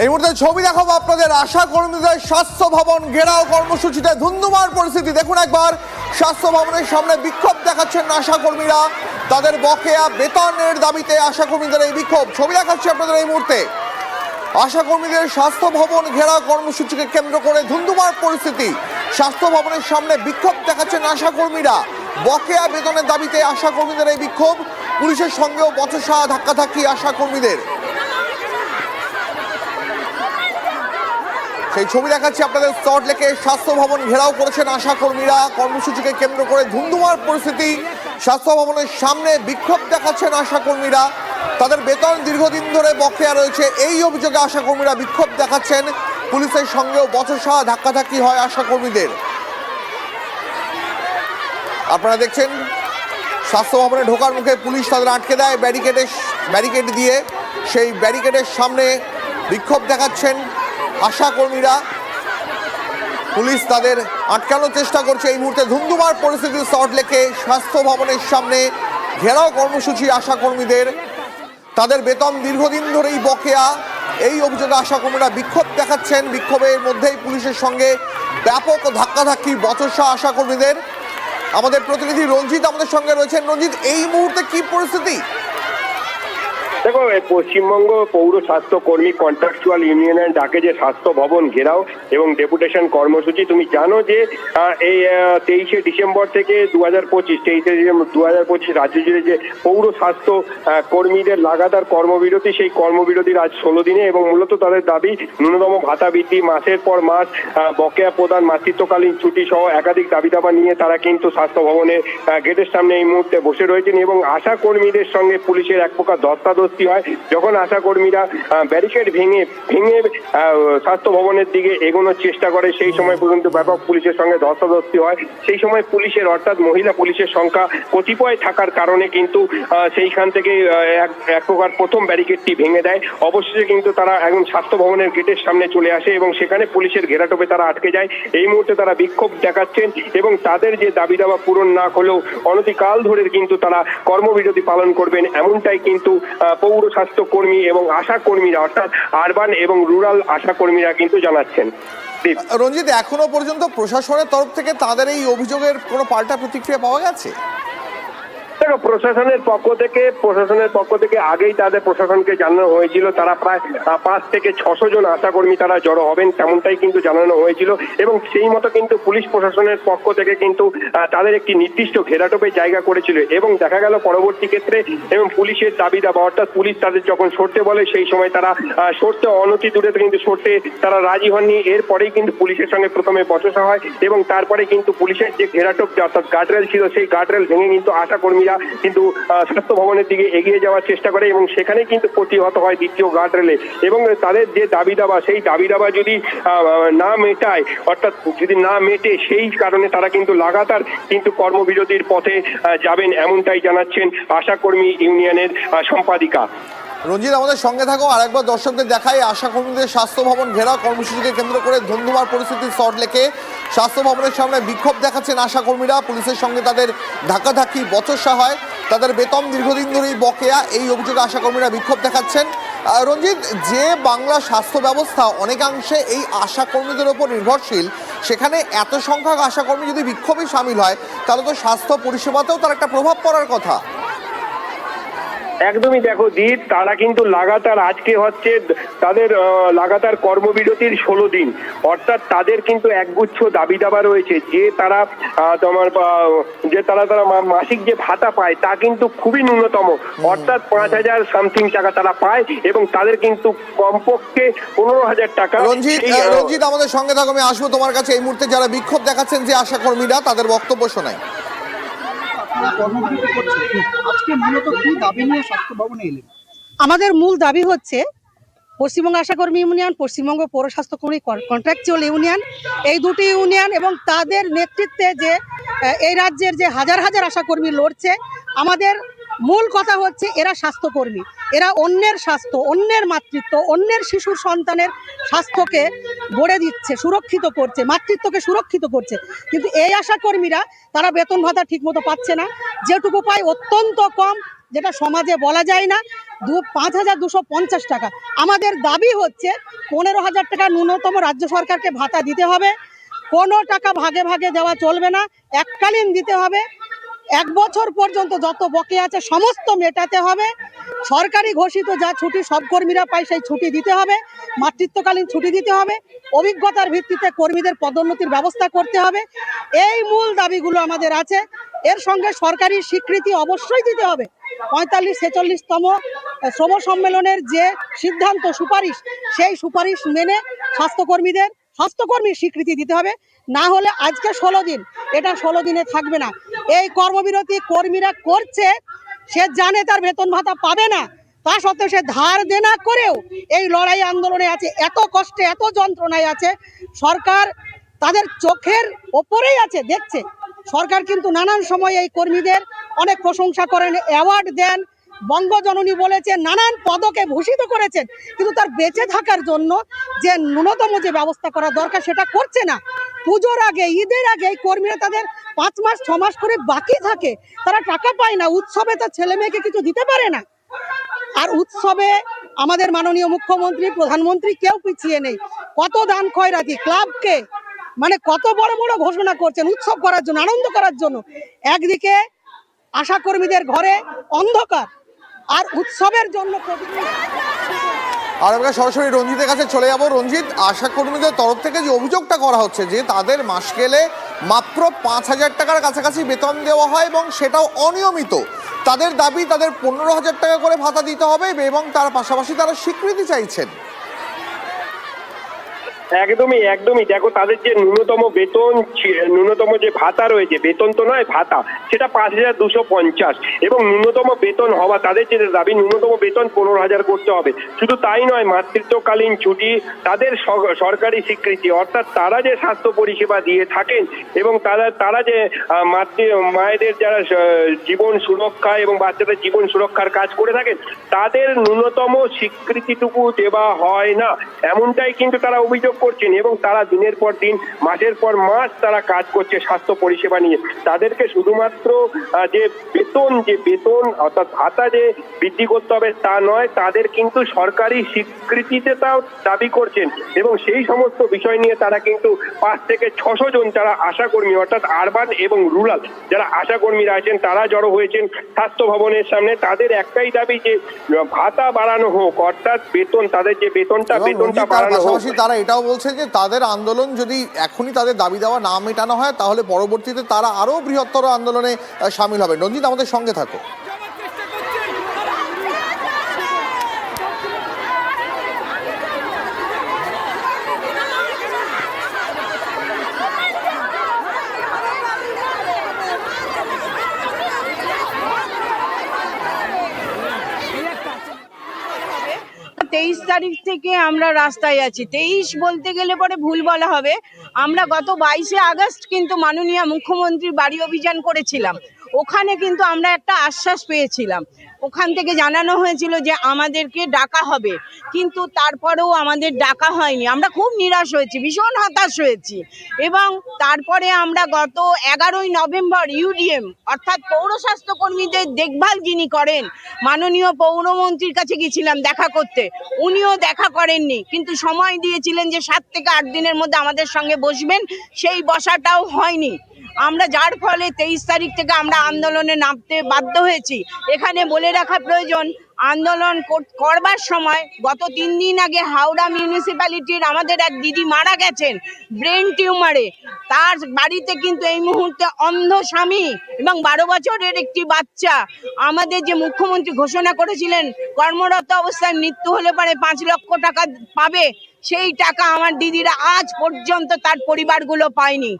এই মুহূর্তে ছবি দেখাবো আপনাদের আশা কর্মীদের স্বাস্থ্য ভবন ঘেরাও কর্মসূচিতে ধুন্ধুমার পরিস্থিতি। দেখুন একবার, স্বাস্থ্য ভবনের সামনে বিক্ষোভ দেখাচ্ছেন আশা কর্মীরা। তাদের বকেয়া বেতনের দাবিতে আশা কর্মীদের এই বিক্ষোভ। ছবি দেখাচ্ছি আপনাদের এই মুহূর্তে। আশা কর্মীদের স্বাস্থ্য ভবন ঘেরাও কর্মসূচিকে কেন্দ্র করে ধুন্ধুমার পরিস্থিতি। স্বাস্থ্য ভবনের সামনে বিক্ষোভ দেখাচ্ছেন আশা কর্মীরা। বকেয়া বেতনের দাবিতে আশা কর্মীদের এই বিক্ষোভ। পুলিশের সঙ্গেও বচসা ধাক্কাধাক্কি আশা কর্মীদের। সেই ছবি দেখাচ্ছি আপনাদের। সল্টলেকে স্বাস্থ্য ভবন ঘেরাও করেছেন আশা কর্মীরা। কর্মসূচিকে কেন্দ্র করে ধুন্ধুমার পরিস্থিতি। স্বাস্থ্য ভবনের সামনে বিক্ষোভ দেখাচ্ছেন আশা কর্মীরা। তাদের বেতন দীর্ঘদিন ধরে বকেয়া রয়েছে, এই অভিযোগে আশা কর্মীরা বিক্ষোভ দেখাচ্ছেন। পুলিশের সঙ্গেও বচসা ধাক্কাধাক্কি হয় আশা কর্মীদের। আপনারা দেখছেন স্বাস্থ্য ভবনে ঢোকার মুখে পুলিশ তাদের আটকে দেয় ব্যারিকেড দিয়ে। সেই ব্যারিকেডের সামনে বিক্ষোভ দেখাচ্ছেন আশা কর্মীরা। পুলিশ তাদের আটকানোর চেষ্টা করছে। এই মুহূর্তে ধুন্ধুমার পরিস্থিতি সল্টলেকে স্বাস্থ্য ভবনের সামনে ঘেরাও কর্মসূচি আশা কর্মীদের। তাদের বেতন দীর্ঘদিন ধরেই বকেয়া, এই অভিযোগে আশা কর্মীরা বিক্ষোভ দেখাচ্ছেন। বিক্ষোভের মধ্যেই পুলিশের সঙ্গে ব্যাপক ধাক্কাধাক্কি বচসা আশা কর্মীদের। আমাদের প্রতিনিধি রঞ্জিত আমাদের সঙ্গে রয়েছেন। রঞ্জিত, এই মুহূর্তে কি পরিস্থিতি? দেখো, পশ্চিমবঙ্গ পৌর স্বাস্থ্য কর্মী কন্ট্রাকচুয়াল ইউনিয়নের ডাকে যে স্বাস্থ্য ভবন ঘেরাও এবং ডেপুটেশন কর্মসূচি, তুমি জানো যে এই 23শে ডিসেম্বর থেকে 2025 রাজ্য জুড়ে যে পৌর স্বাস্থ্য কর্মীদের লাগাতার কর্মবিরতি, সেই কর্মবিরতির আজ 16 দিনে। এবং মূলত তাদের দাবি ন্যূনতম ভাতা বৃদ্ধি, মাসের পর মাস বকেয়া প্রদান, মাতৃত্বকালীন ছুটি সহ একাধিক দাবি দাবা নিয়ে তারা কিন্তু স্বাস্থ্য ভবনের গেটের সামনে এই মুহূর্তে বসে রয়েছেন। এবং আশা কর্মীদের সঙ্গে পুলিশের এক প্রকার ধস্তাধস্তি হয়। যখন আশা কর্মীরা ব্যারিকেড ভেঙে স্বাস্থ্য ভবনের দিকে এগোনোর চেষ্টা করে, সেই সময় পর্যন্ত ব্যাপক পুলিশের সঙ্গে ধস্তাধস্তি হয়। সেই সময় পুলিশের, অর্থাৎ মহিলা পুলিশের সংখ্যা কতিপয় থাকার কারণে কিন্তু সেইখান থেকে এক প্রকার প্রথম ব্যারিকেডটি ভেঙে দেয়। অবশেষে কিন্তু তারা একদম স্বাস্থ্য ভবনের গেটের সামনে চলে আসে এবং সেখানে পুলিশের ঘেরাটোপে তারা আটকে যায়। এই মুহূর্তে তারা বিক্ষোভ দেখাচ্ছেন এবং তাদের যে দাবি দাবা পূরণ না হলেও অনতিকাল ধরে কিন্তু তারা কর্মবিরতি পালন করবেন, এমনটাই কিন্তু পৌর স্বাস্থ্য কর্মী এবং আশা কর্মীরা, অর্থাৎ আরবান এবং রুরাল আশা কর্মীরা কিন্তু জানাচ্ছেন। রঞ্জিত, এখনো পর্যন্ত প্রশাসনের তরফ থেকে তাদের এই অভিযোগের কোনো পাল্টা প্রতিক্রিয়া পাওয়া গেছে? দেখো, প্রশাসনের পক্ষ থেকে আগেই তাদের প্রশাসনকে জানানো হয়েছিল তারা প্রায় 5 থেকে 600 জন আশাকর্মী তারা জড়ো হবেন, তেমনটাই কিন্তু জানানো হয়েছিল। এবং সেই মতো কিন্তু পুলিশ প্রশাসনের পক্ষ থেকে কিন্তু তাদের একটি নির্দিষ্ট ঘেরাটোপে জায়গা করেছিল। এবং দেখা গেল পরবর্তী ক্ষেত্রে এবং পুলিশের দাবি দাবা, অর্থাৎ পুলিশ তাদের যখন সরতে বলে সেই সময় তারা সরতে অনতি দূরে কিন্তু সরতে তারা রাজি হননি। এরপরেই কিন্তু পুলিশের সঙ্গে প্রথমে বচসা হয় এবং তারপরে কিন্তু পুলিশের যে ঘেরাটোপ, অর্থাৎ গার্ডরেল ছিল, সেই গার্ডরেল ভেঙে কিন্তু আশা কর্মীরা কিন্তু স্বাস্থ্য ভবনের দিকে এগিয়ে যাওয়ার চেষ্টা করে এবং সেখানে কিন্তু প্রতিহত হয় দ্বিতীয় গার্ডরেলে। এবং তাদের যে দাবি দাবা, সেই দাবি দাবা যদি না মেটায়, অর্থাৎ যদি না মেটে, সেই কারণে তারা কিন্তু লাগাতার কিন্তু কর্মবিরতির পথে যাবেন, এমনটাই জানাচ্ছেন আশা কর্মী ইউনিয়নের সম্পাদিকা। রঞ্জিত, আমাদের সঙ্গে থাকো। আরেকবার দর্শকদের দেখাই আশা কর্মীদের স্বাস্থ্য ভবন ঘেরাও কর্মসূচিকে কেন্দ্র করে ধুন্ধুমার পরিস্থিতি সল্টলেকে। স্বাস্থ্য ভবনের সামনে বিক্ষোভ দেখাচ্ছেন আশা কর্মীরা। পুলিশের সঙ্গে তাদের ধাক্কাধাক্কি বচসা হয়। তাদের বেতন দীর্ঘদিন ধরেই বকেয়া, এই অভিযোগে আশা কর্মীরা বিক্ষোভ দেখাচ্ছেন। রঞ্জিত, যে বাংলা স্বাস্থ্য ব্যবস্থা অনেকাংশে এই আশা কর্মীদের ওপর নির্ভরশীল, সেখানে এত সংখ্যক আশা কর্মী যদি বিক্ষোভে সামিল হয়, তাহলে তো স্বাস্থ্য পরিষেবাতেও তার একটা প্রভাব পড়ার কথা। একদমই। দেখো দীপ, তারা কিন্তু লাগাতার, আজকে হচ্ছে তাদের লাগাতার কর্মবিরতির 16 দিন, অর্থাৎ তাদের কিন্তু একগুচ্ছ দাবি দাবা রয়েছে। যে তারা মাসিক যে ভাতা পায় তা কিন্তু খুবই ন্যূনতম, অর্থাৎ 5000 সামথিং টাকা তারা পায় এবং তাদের কিন্তু কমপক্ষে 15,000 টাকা। রঞ্জিত, আমাদের সঙ্গে থাকো, আমি আসবো তোমার কাছে। এই মুহূর্তে যারা বিক্ষোভ দেখাচ্ছেন যে আশা কর্মীরা, তাদের বক্তব্য শোনায়। আমাদের মূল দাবি হচ্ছে পশ্চিমবঙ্গ আশাকর্মী ইউনিয়ন, পশ্চিমবঙ্গ পৌর স্বাস্থ্য কর্মী কন্ট্রাকচুয়াল ইউনিয়ন, এই দুটি ইউনিয়ন এবং তাদের নেতৃত্বে যে এই রাজ্যের যে হাজার হাজার আশাকর্মী লড়ছে, আমাদের মূল কথা হচ্ছে এরা স্বাস্থ্যকর্মী। এরা অন্যের স্বাস্থ্য, অন্যের মাতৃত্ব, অন্যের শিশুর সন্তানের স্বাস্থ্যকে গড়ে দিচ্ছে, সুরক্ষিত করছে, মাতৃত্বকে সুরক্ষিত করছে। কিন্তু এই আশাকর্মীরা তারা বেতন ভাতা ঠিকমতো পাচ্ছে না, যেটুকু পায় অত্যন্ত কম, যেটা সমাজে বলা যায় না, 5,250 টাকা। আমাদের দাবি হচ্ছে 15,000 টাকা ন্যূনতম রাজ্য সরকারকে ভাতা দিতে হবে। কোনো টাকা ভাগে ভাগে দেওয়া চলবে না, এককালীন দিতে হবে। 1 বছর পর্যন্ত যত বকেয়া আছে সমস্ত মেটাতে হবে। সরকারি ঘোষিত যা ছুটি সব কর্মীরা পায় সেই ছুটি দিতে হবে। মাতৃত্বকালীন ছুটি দিতে হবে। অভিজ্ঞতার ভিত্তিতে কর্মীদের পদোন্নতির ব্যবস্থা করতে হবে। এই মূল দাবিগুলো আমাদের আছে। এর সঙ্গে সরকারি স্বীকৃতি অবশ্যই দিতে হবে। 45-46তম শ্রম সম্মেলনের যে সিদ্ধান্ত সুপারিশ, সেই সুপারিশ মেনে স্বাস্থ্যকর্মীর স্বীকৃতি দিতে হবে। না হলে আজকে 16 দিন, এটা 16 দিনে থাকবে না। এই কর্মবিরতি কর্মীরা করছে, সে জানে তার বেতন ভাতা পাবে না, তা সত্ত্বেও সে ধার দেনা করেও এই লড়াই আন্দোলনে আছে, এত কষ্টে এত যন্ত্রণায় আছে। সরকার তাদের চোখের ওপরেই আছে, দেখছে। সরকার কিন্তু নানান সময় এই কর্মীদের অনেক প্রশংসা করেন, অ্যাওয়ার্ড দেন, বঙ্গজননী বলেছেন, নানান পদকে ভূষিত করেছেন, কিন্তু তার বেঁচে থাকার জন্য যে ন্যূনতম যে ব্যবস্থা করা দরকার সেটা করছে না। পুজোর আগে, ঈদের আগে কর্মীরা তাদের 5 মাস 6 মাস করে বাকি থাকে, তারা টাকা পায় না। উৎসবে তার ছেলে মেয়েকে কিছু দিতে পারে না। আর উৎসবে আমাদের মাননীয় মুখ্যমন্ত্রী, প্রধানমন্ত্রী কেউ পিছিয়ে নেই। কত দান খয়রাতি ক্লাবকে, মানে কত বড় বড় ঘোষণা করছেন উৎসব করার জন্য, আনন্দ করার জন্য। একদিকে আশা কর্মীদের ঘরে অন্ধকার, আর উৎসবের জন্য আর আমরা সরাসরি রঞ্জিতের কাছে চলে যাব। রঞ্জিত, আশা কর্মীদের তরফ থেকে যে অভিযোগটা করা হচ্ছে যে তাদের মাস গেলে মাত্র 5,000 টাকার কাছাকাছি বেতন দেওয়া হয় এবং সেটাও অনিয়মিত। তাদের দাবি তাদের 15,000 টাকা করে ভাতা দিতে হবে এবং তার পাশাপাশি তারা স্বীকৃতি চাইছেন। একদমই দেখো, তাদের যে ন্যূনতম বেতন, ন্যূনতম যে ভাতা রয়েছে, বেতন তো নয় ভাতা, সেটা 5,250 এবং ন্যূনতম বেতন হওয়া তাদের যে দাবি, ন্যূনতম বেতন 15,000 করতে হবে। শুধু তাই নয়, মাতৃত্বকালীন ছুটি, তাদের সরকারি স্বীকৃতি, অর্থাৎ তারা যে স্বাস্থ্য পরিষেবা দিয়ে থাকেন এবং তারা যে মায়েদের যারা জীবন সুরক্ষা এবং বাচ্চাদের জীবন সুরক্ষার কাজ করে থাকেন, তাদের ন্যূনতম স্বীকৃতিটুকু দেওয়া হয় না, এমনটাই কিন্তু তারা অভিযোগ করছেন। এবং তারা দিনের পর দিন, মাসের পর মাস তারা কাজ করছে স্বাস্থ্য পরিষেবা নিয়ে। তাদেরকে শুধুমাত্র যে বেতন অর্থাৎ ভাতা যে বৃদ্ধি করতে হবে তা নয়, তাদের কিন্তু সরকারি স্বীকৃতিতে তাও দাবি করছেন। এবং সেই সমস্ত বিষয় নিয়ে তারা কিন্তু 5 থেকে 600 জন যারা আশাকর্মী, অর্থাৎ আরবান এবং রুরাল যারা আশাকর্মীরা আছেন, তারা জড়ো হয়েছেন স্বাস্থ্য ভবনের সামনে। তাদের একটাই দাবি যে ভাতা বাড়ানো হোক, অর্থাৎ বেতন, তাদের যে বেতনটা বাড়ানো হোক। তারা এটাও বলছে যে তাদের আন্দোলন যদি এখনই তাদের দাবি দেওয়া না মেটানো হয়, তাহলে পরবর্তীতে তারা আরো বৃহত্তর আন্দোলনে সামিল হবে। রঞ্জিত, আমাদের সঙ্গে থাকো। তেইশ তারিখ থেকে আমরা রাস্তায় আছি। 23 বলতে গেলে পরে ভুল বলা হবে। আমরা গত 22শে আগস্ট কিন্তু মাননীয় মুখ্যমন্ত্রীর বাড়ি অভিযান করেছিলাম। ওখানে কিন্তু আমরা একটা আশ্বাস পেয়েছিলাম, ওখান থেকে জানানো হয়েছিল যে আমাদেরকে ডাকা হবে, কিন্তু তারপরেও আমাদের ডাকা হয়নি। আমরা খুব নিরাশ হয়েছি, ভীষণ হতাশ হয়েছি। এবং তারপরে আমরা গত 11ই নভেম্বর ইউডিএম অর্থাৎ পৌর স্বাস্থ্যকর্মীদের দেখভাল যিনি করেন, মাননীয় পৌরমন্ত্রীর কাছে গিয়েছিলাম দেখা করতে। উনিও দেখা করেননি, কিন্তু সময় দিয়েছিলেন যে 7 থেকে 8 দিনের মধ্যে আমাদের সঙ্গে বসবেন, সেই বসাটাও হয়নি। আমরা যার ফলে 23 তারিখ থেকে আমরা আন্দোলনে নামতে বাধ্য হয়েছি। এখানে বলে রাখা প্রয়োজন, আন্দোলন করবার সময় গত 3 দিন আগে হাওড়া মিউনিসিপ্যালিটির আমাদের এক দিদি মারা গেছেন ব্রেন টিউমারে। তার বাড়িতে কিন্তু এই মুহূর্তে অন্ধ স্বামী এবং 12 বছরের একটি বাচ্চা। আমাদের যে মুখ্যমন্ত্রী ঘোষণা করেছিলেন কর্মরত অবস্থায় মৃত্যু হলে পরে 5 লক্ষ টাকা পাবে, সেই টাকা আমার দিদিরা আজ পর্যন্ত তার পরিবারগুলো পায়নি।